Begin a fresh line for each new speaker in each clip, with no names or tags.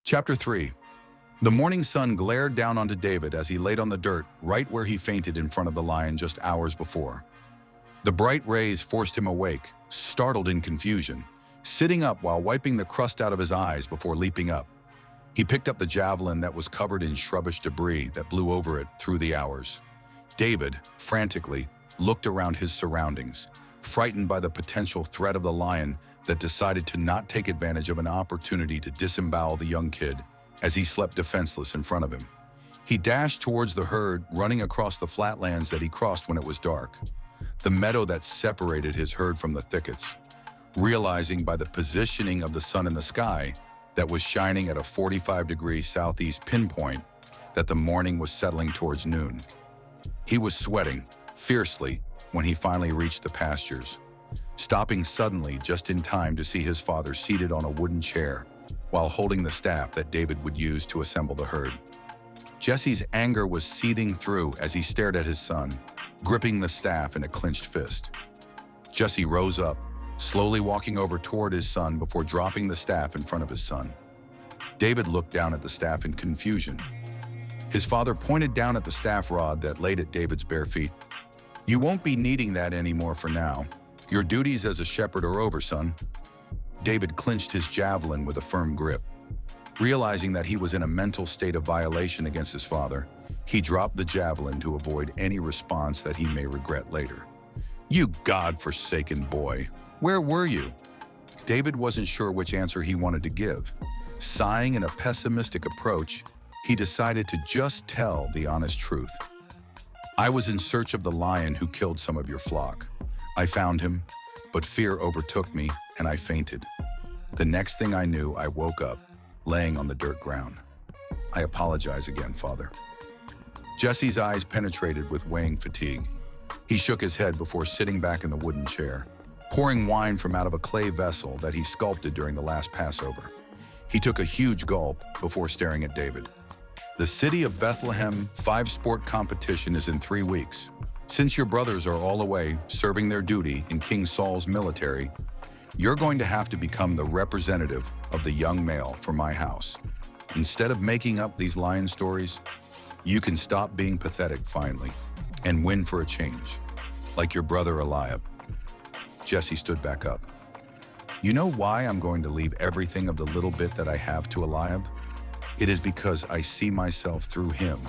Chapter 3. The morning sun glared down onto David as he laid on the dirt right where he fainted in front of the lion just hours before. The bright rays forced him awake, startled in confusion, sitting up while wiping the crust out of his eyes before leaping up. He picked up the javelin that was covered in shrubbish debris that blew over it through the hours. David, frantically, looked around his surroundings, frightened by the potential threat of the lion that decided to not take advantage of an opportunity to disembowel the young kid as he slept defenseless in front of him. He dashed towards the herd, running across the flatlands that he crossed when it was dark, the meadow that separated his herd from the thickets, realizing by the positioning of the sun in the sky that was shining at a 45-degree southeast pinpoint that the morning was settling towards noon. He was sweating fiercely when he finally reached the pastures, stopping suddenly just in time to see his father seated on a wooden chair while holding the staff that David would use to assemble the herd. Jesse's anger was seething through as he stared at his son, gripping the staff in a clenched fist. Jesse rose up, slowly walking over toward his son before dropping the staff in front of his son. David looked down at the staff in confusion. His father pointed down at the staff rod that laid at David's bare feet. "You won't be needing that anymore for now. Your duties as a shepherd are over, son." David clenched his javelin with a firm grip. Realizing that he was in a mental state of violation against his father, he dropped the javelin to avoid any response that he may regret later. "You God-forsaken boy, where were you?" David wasn't sure which answer he wanted to give. Sighing in a pessimistic approach, he decided to just tell the honest truth. "I was in search of the lion who killed some of your flock. I found him, but fear overtook me and I fainted. The next thing I knew, I woke up, laying on the dirt ground. I apologize again, Father." Jesse's eyes penetrated with weighing fatigue. He shook his head before sitting back in the wooden chair, pouring wine from out of a clay vessel that he sculpted during the last Passover. He took a huge gulp before staring at David. "The City of Bethlehem 5-sport competition is in 3 weeks. Since your brothers are all away serving their duty in King Saul's military, you're going to have to become the representative of the young male for my house. Instead of making up these lion stories, you can stop being pathetic finally and win for a change, like your brother Eliab." Jesse stood back up. "You know why I'm going to leave everything of the little bit that I have to Eliab? It is because I see myself through him,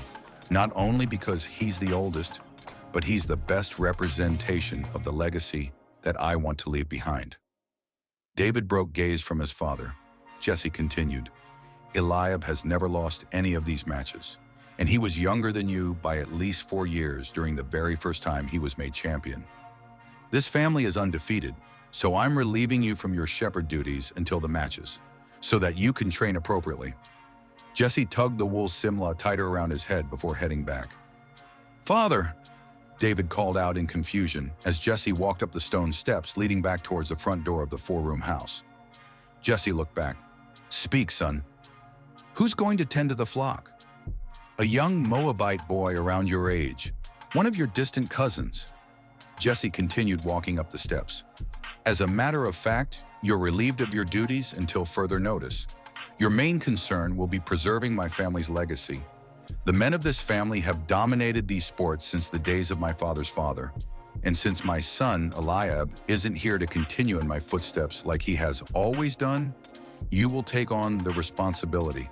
not only because he's the oldest, but he's the best representation of the legacy that I want to leave behind." David broke gaze from his father. Jesse continued, "Eliab has never lost any of these matches, and he was younger than you by at least 4 years during the very first time he was made champion. This family is undefeated, so I'm relieving you from your shepherd duties until the matches, so that you can train appropriately." Jesse tugged the wool simla tighter around his head before heading back. "Father!" David called out in confusion as Jesse walked up the stone steps leading back towards the front door of the 4-room house. Jesse looked back. "Speak, son. Who's going to tend to the flock?" "A young Moabite boy around your age, one of your distant cousins." Jesse continued walking up the steps. "As a matter of fact, you're relieved of your duties until further notice. Your main concern will be preserving my family's legacy. The men of this family have dominated these sports since the days of my father's father. And since my son, Eliab, isn't here to continue in my footsteps like he has always done, you will take on the responsibility."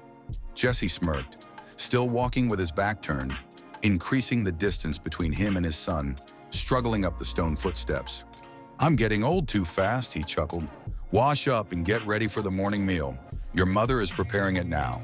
Jesse smirked, still walking with his back turned, increasing the distance between him and his son, struggling up the stone footsteps. "I'm getting old too fast," he chuckled. "Wash up and get ready for the morning meal. Your mother is preparing it now."